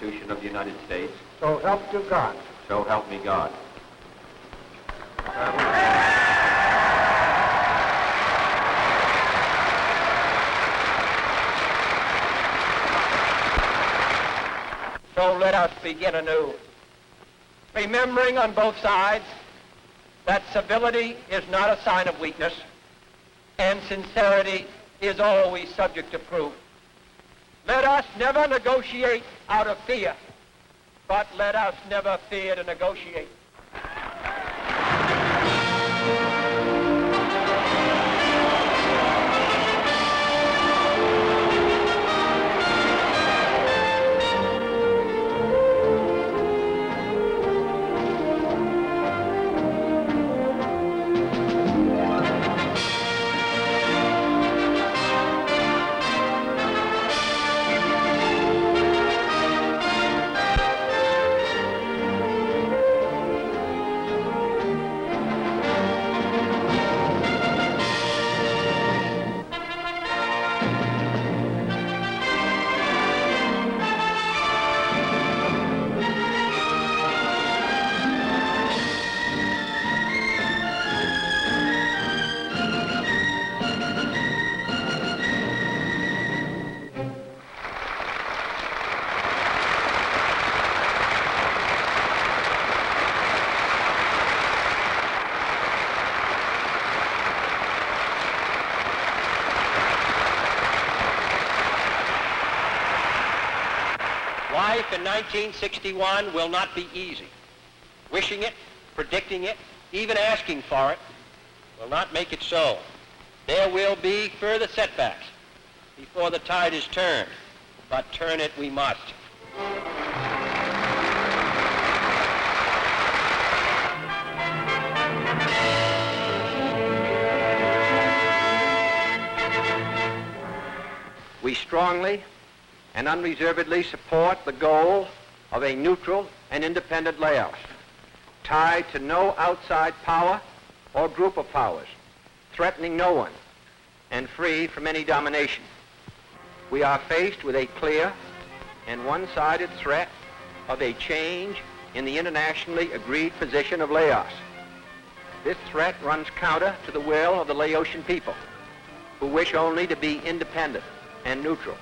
Constitution of the United States. So help you God. So help me God. So let us begin anew, remembering on both sides that civility is not a sign of weakness, and sincerity is always subject to proof. Let us never negotiate out of fear, but let us never fear to negotiate. Life in 1961 will not be easy. Wishing it, predicting it, even asking for it will not make it so. There will be further setbacks before the tide is turned, but turn it we must. We strongly and unreservedly support the goal of a neutral and independent Laos, tied to no outside power or group of powers, threatening no one, and free from any domination. We are faced with a clear and one-sided threat of a change in the internationally agreed position of Laos. This threat runs counter to the will of the Laotian people, who wish only to be independent and neutral.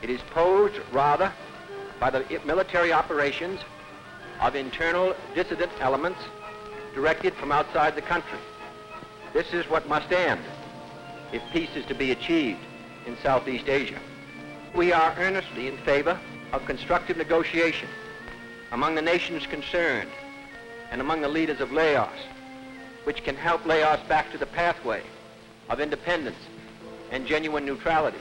It is posed rather by the military operations of internal dissident elements directed from outside the country. This is what must end if peace is to be achieved in Southeast Asia. We are earnestly in favor of constructive negotiation among the nations concerned and among the leaders of Laos, which can help Laos back to the pathway of independence and genuine neutrality.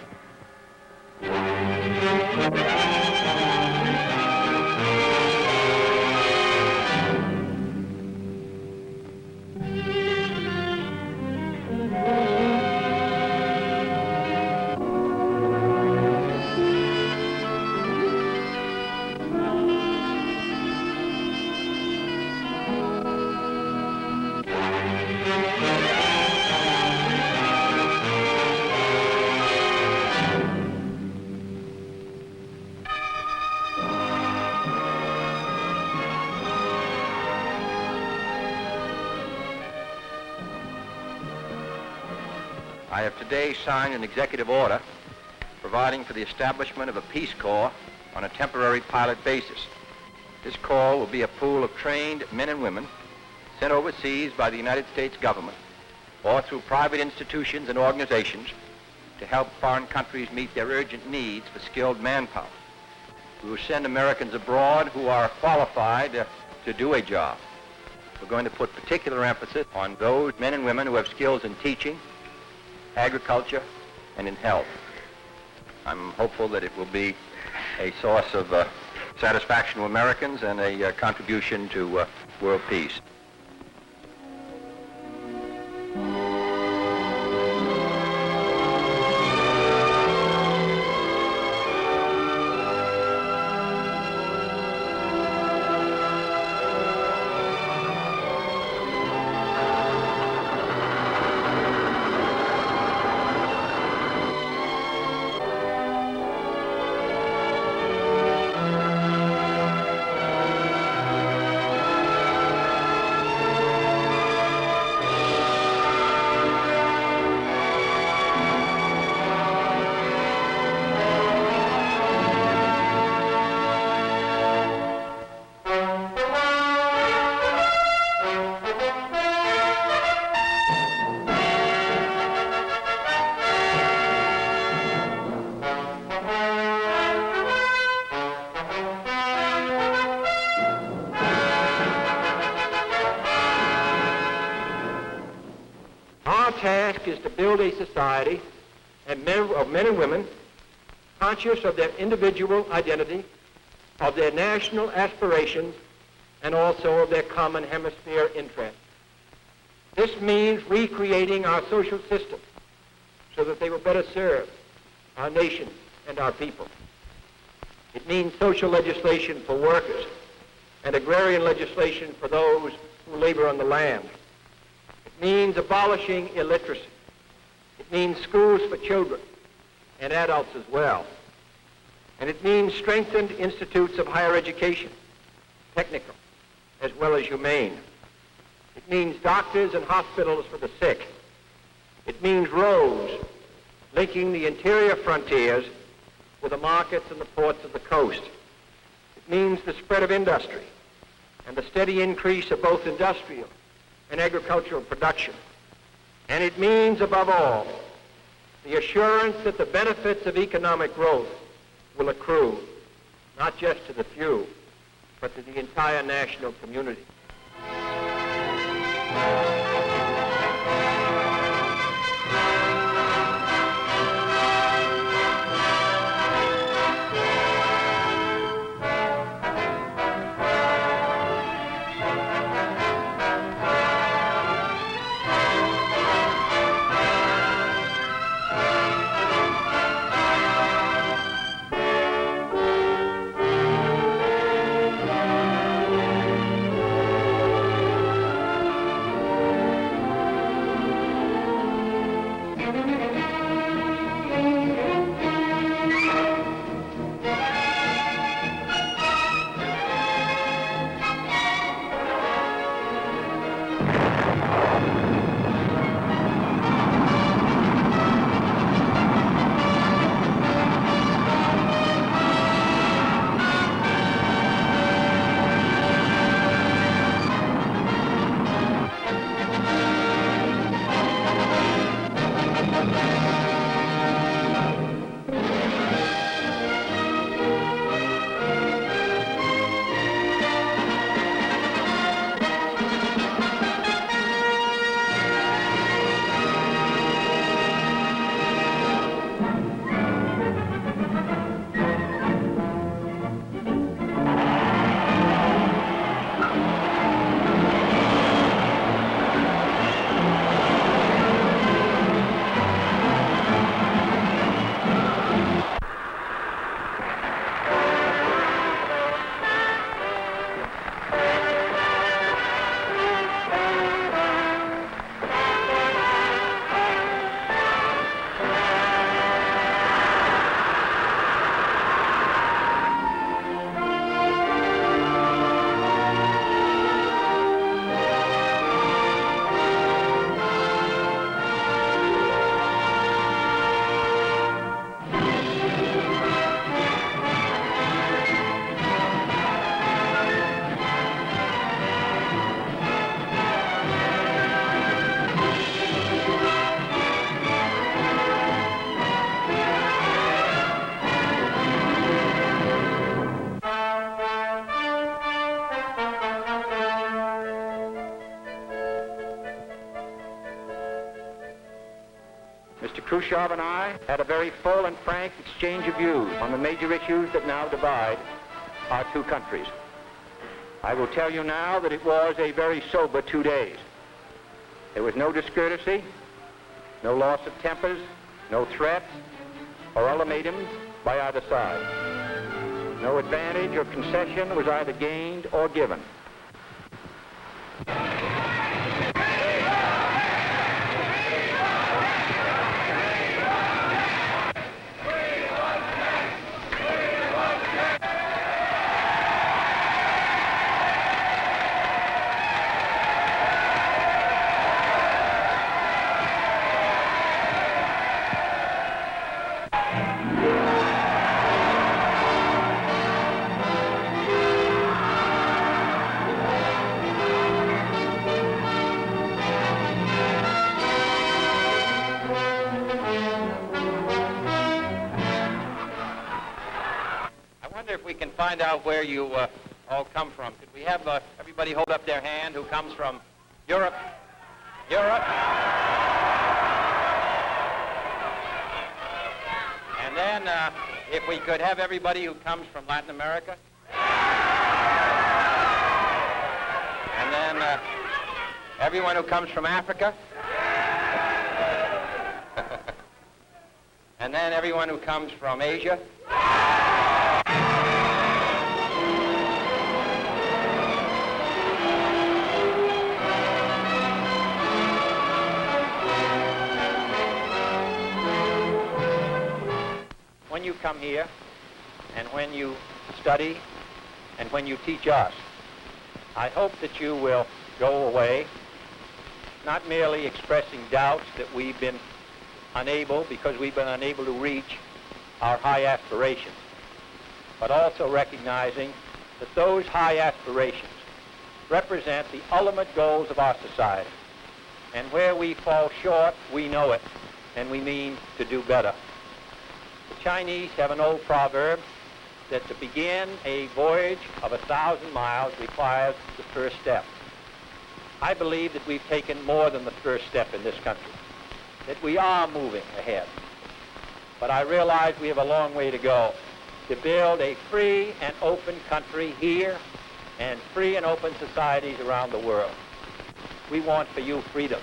I have today signed an executive order providing for the establishment of a Peace Corps on a temporary pilot basis. This corps will be a pool of trained men and women sent overseas by the United States government or through private institutions and organizations to help foreign countries meet their urgent needs for skilled manpower. We will send Americans abroad who are qualified to do a job. We're going to put particular emphasis on those men and women who have skills in teaching, agriculture, and in health. I'm hopeful that it will be a source of satisfaction to Americans and a contribution to world peace. Our task is to build a society of men and women conscious of their individual identity, of their national aspirations, and also of their common hemisphere interests. This means recreating our social system so that they will better serve our nation and our people. It means social legislation for workers and agrarian legislation for those who labor on the land. It means abolishing illiteracy. It means schools for children and adults as well. And it means strengthened institutes of higher education, technical as well as humane. It means doctors and hospitals for the sick. It means roads linking the interior frontiers with the markets and the ports of the coast. It means the spread of industry and the steady increase of both industrial and agricultural production. And it means, above all, the assurance that the benefits of economic growth will accrue not just to the few, but to the entire national community. Mr. Khrushchev and I had a very full and frank exchange of views on the major issues that now divide our two countries. I will tell you now that it was a very sober 2 days. There was no discourtesy, no loss of tempers, no threats or ultimatums by either side. No advantage or concession was either gained or given. If we can find out where you all come from. Could we have everybody hold up their hand who comes from Europe? Europe? then, if we could have everybody who comes from Latin America. And then everyone who comes from Africa. And then everyone who comes from Asia. When you come here, and when you study, and when you teach us, I hope that you will go away not merely expressing doubts that we've been unable, because we've been unable to reach our high aspirations, but also recognizing that those high aspirations represent the ultimate goals of our society. And where we fall short, we know it, and we mean to do better. The Chinese have an old proverb that to begin a voyage of 1,000 miles requires the first step. I believe that we've taken more than the first step in this country, that we are moving ahead. But I realize we have a long way to go to build a free and open country here and free and open societies around the world. We want for you freedom.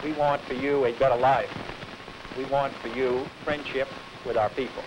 We want for you a better life. We want for you friendship with our people.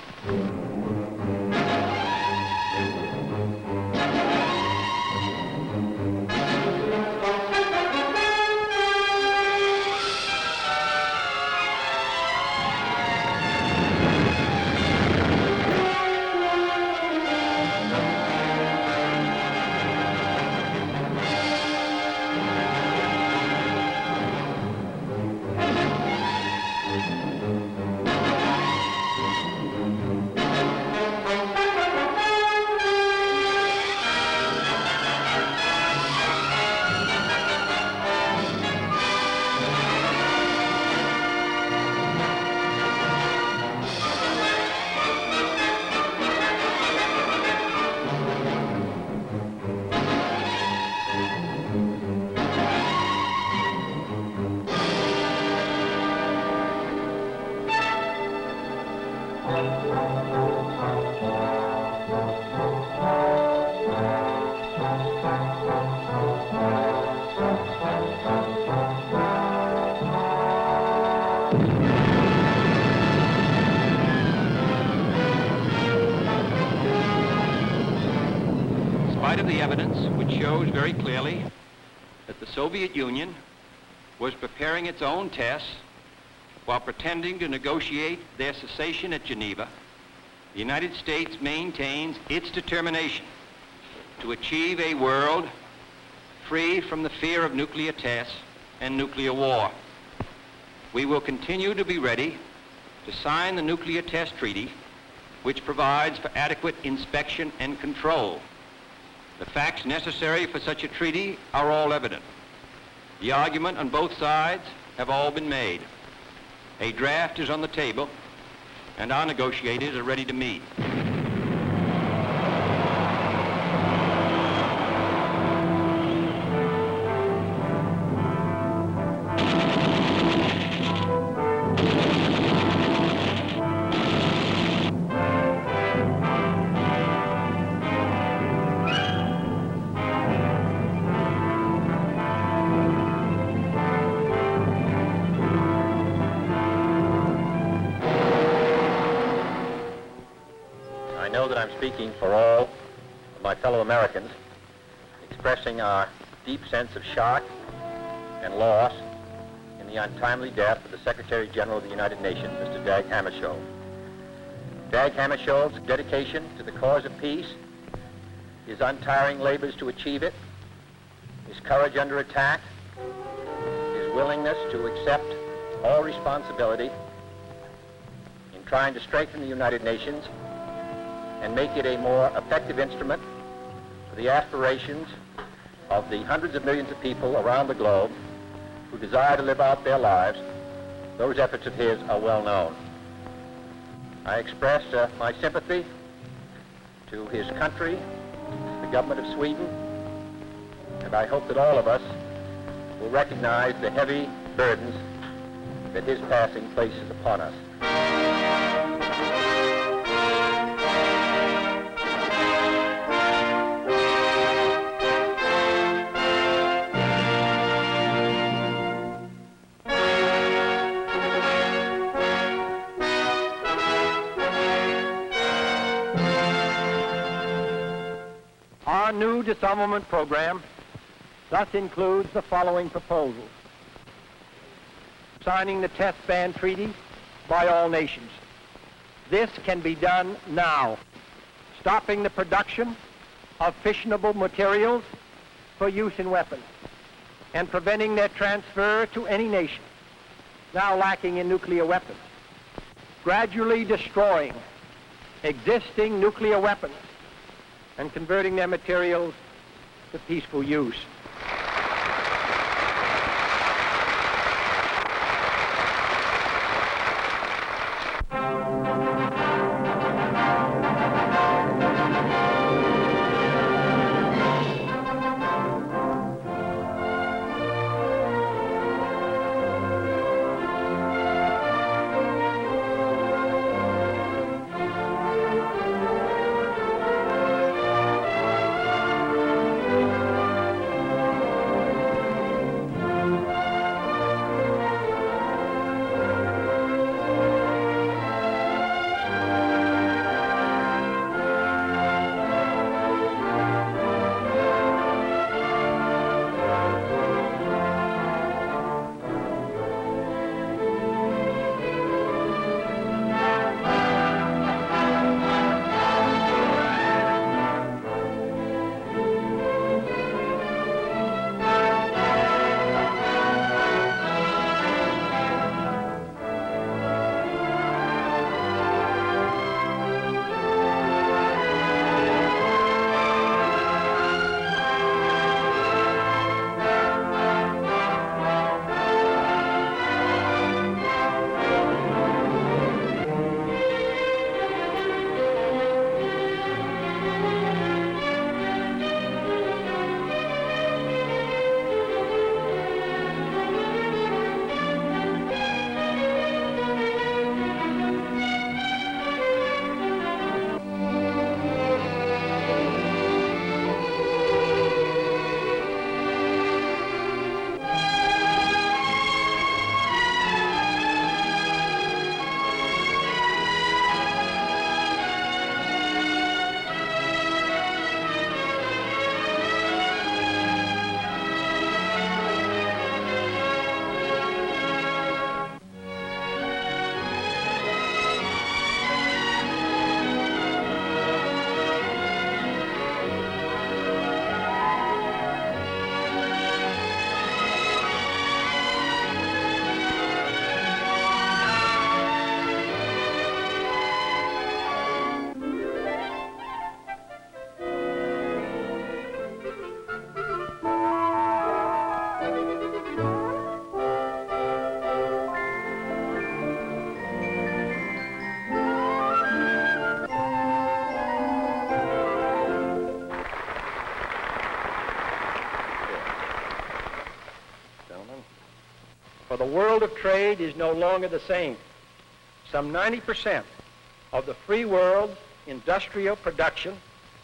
Of the evidence which shows very clearly that the Soviet Union was preparing its own tests while pretending to negotiate their cessation at Geneva, the United States maintains its determination to achieve a world free from the fear of nuclear tests and nuclear war. We will continue to be ready to sign the nuclear test treaty, which provides for adequate inspection and control. The facts necessary for such a treaty are all evident. The argument on both sides have all been made. A draft is on the table, and our negotiators are ready to meet. I know that I'm speaking for all of my fellow Americans, expressing our deep sense of shock and loss in the untimely death of the Secretary General of the United Nations, Mr. Dag Hammarskjöld. Dag Hammarskjöld's dedication to the cause of peace, his untiring labors to achieve it, his courage under attack, his willingness to accept all responsibility in trying to strengthen the United Nations and make it a more effective instrument for the aspirations of the hundreds of millions of people around the globe who desire to live out their lives. Those efforts of his are well known. I express my sympathy to his country, the government of Sweden, and I hope that all of us will recognize the heavy burdens that his passing places upon us. new disarmament program thus includes the following proposals. Signing the test ban treaty by all nations. This can be done now. Stopping the production of fissionable materials for use in weapons and preventing their transfer to any nation now lacking in nuclear weapons. Gradually destroying existing nuclear weapons and converting their materials to peaceful use. For the world of trade is no longer the same. Some 90% of the free world's industrial production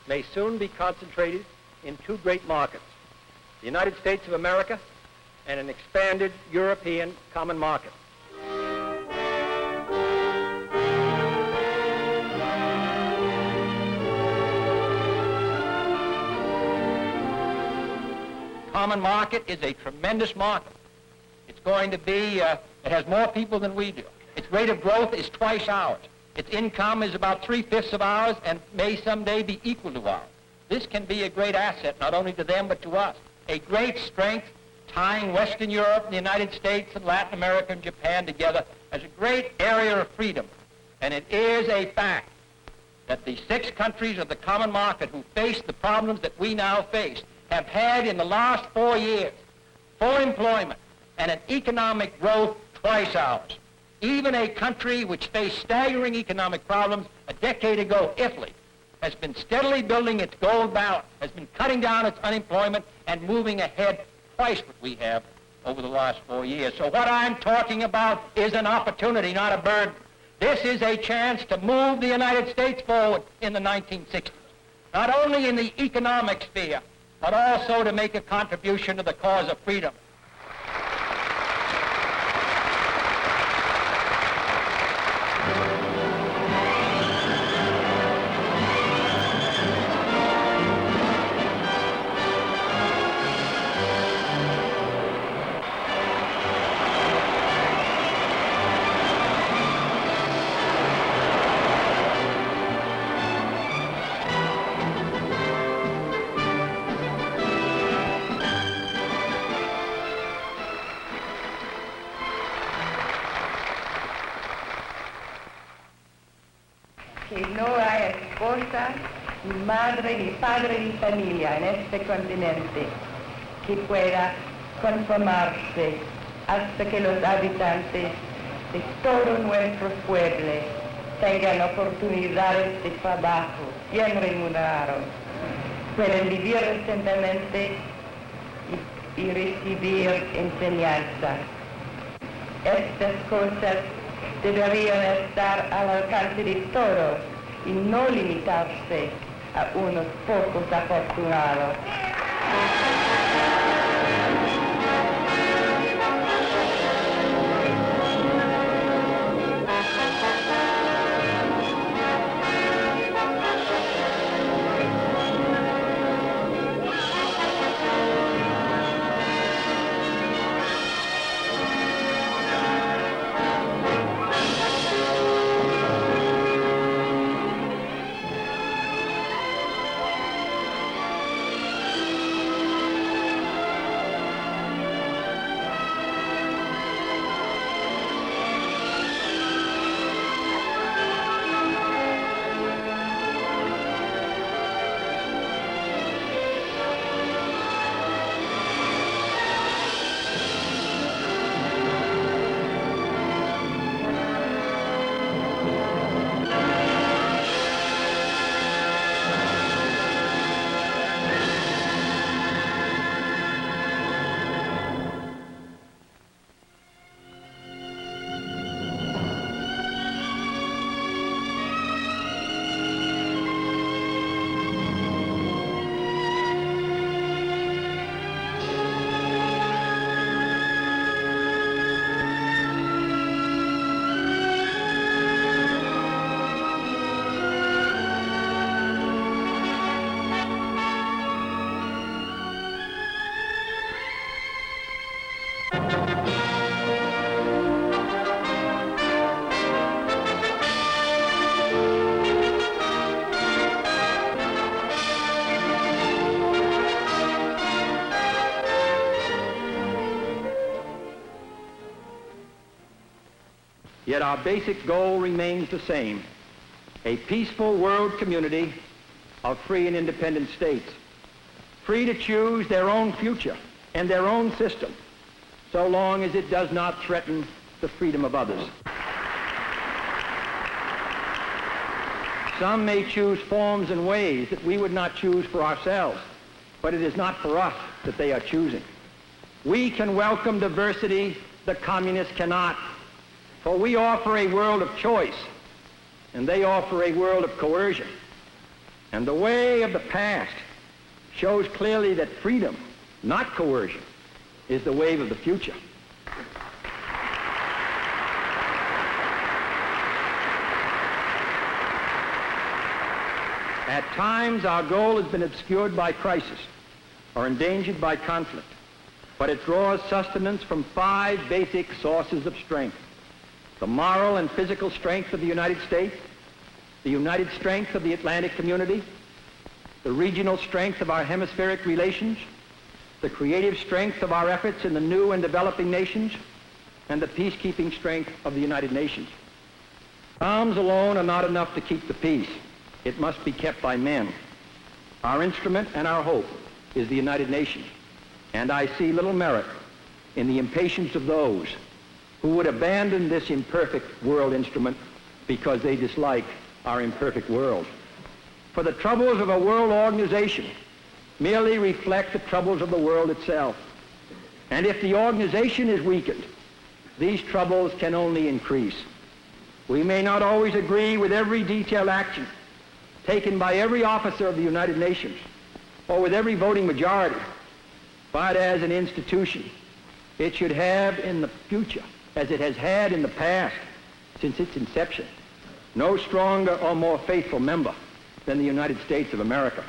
may soon be concentrated in two great markets, the United States of America and an expanded European common market. Common market is a tremendous market. It's going to be, it has more people than we do. Its rate of growth is twice ours. Its income is about 3/5 of ours and may someday be equal to ours. This can be a great asset, not only to them, but to us. A great strength tying Western Europe and the United States and Latin America and Japan together as a great area of freedom. And it is a fact that the 6 countries of the common market who face the problems that we now face have had in the last 4 years full employment and an economic growth twice ours. Even a country which faced staggering economic problems a decade ago, Italy, has been steadily building its gold balance, has been cutting down its unemployment and moving ahead twice what we have over the last 4 years. So what I'm talking about is an opportunity, not a burden. This is a chance to move the United States forward in the 1960s, not only in the economic sphere, but also to make a contribution to the cause of freedom. que no hay esposa, ni madre, ni padre, ni familia en este continente que pueda conformarse hasta que los habitantes de todos nuestros pueblos tengan oportunidades de trabajo bien remunerados, pueden vivir decentemente y recibir enseñanza. Estas cosas deberían estar al alcance de todos y no limitarse a unos pocos afortunados. Yet our basic goal remains the same: a peaceful world community of free and independent states, free to choose their own future and their own system, so long as it does not threaten the freedom of others. Some may choose forms and ways that we would not choose for ourselves, but it is not for us that they are choosing. We can welcome diversity, the communists cannot, for we offer a world of choice, and they offer a world of coercion. And the way of the past shows clearly that freedom, not coercion, is the wave of the future. At times, our goal has been obscured by crisis or endangered by conflict, but it draws sustenance from 5 basic sources of strength: the moral and physical strength of the United States, the united strength of the Atlantic community, the regional strength of our hemispheric relations, the creative strength of our efforts in the new and developing nations, and the peacekeeping strength of the United Nations. Arms alone are not enough to keep the peace. It must be kept by men. Our instrument and our hope is the United Nations, and I see little merit in the impatience of those who would abandon this imperfect world instrument because they dislike our imperfect world. For the troubles of a world organization merely reflect the troubles of the world itself. And if the organization is weakened, these troubles can only increase. We may not always agree with every detailed action taken by every officer of the United Nations or with every voting majority, but as an institution, it should have in the future, as it has had in the past since its inception, no stronger or more faithful member than the United States of America.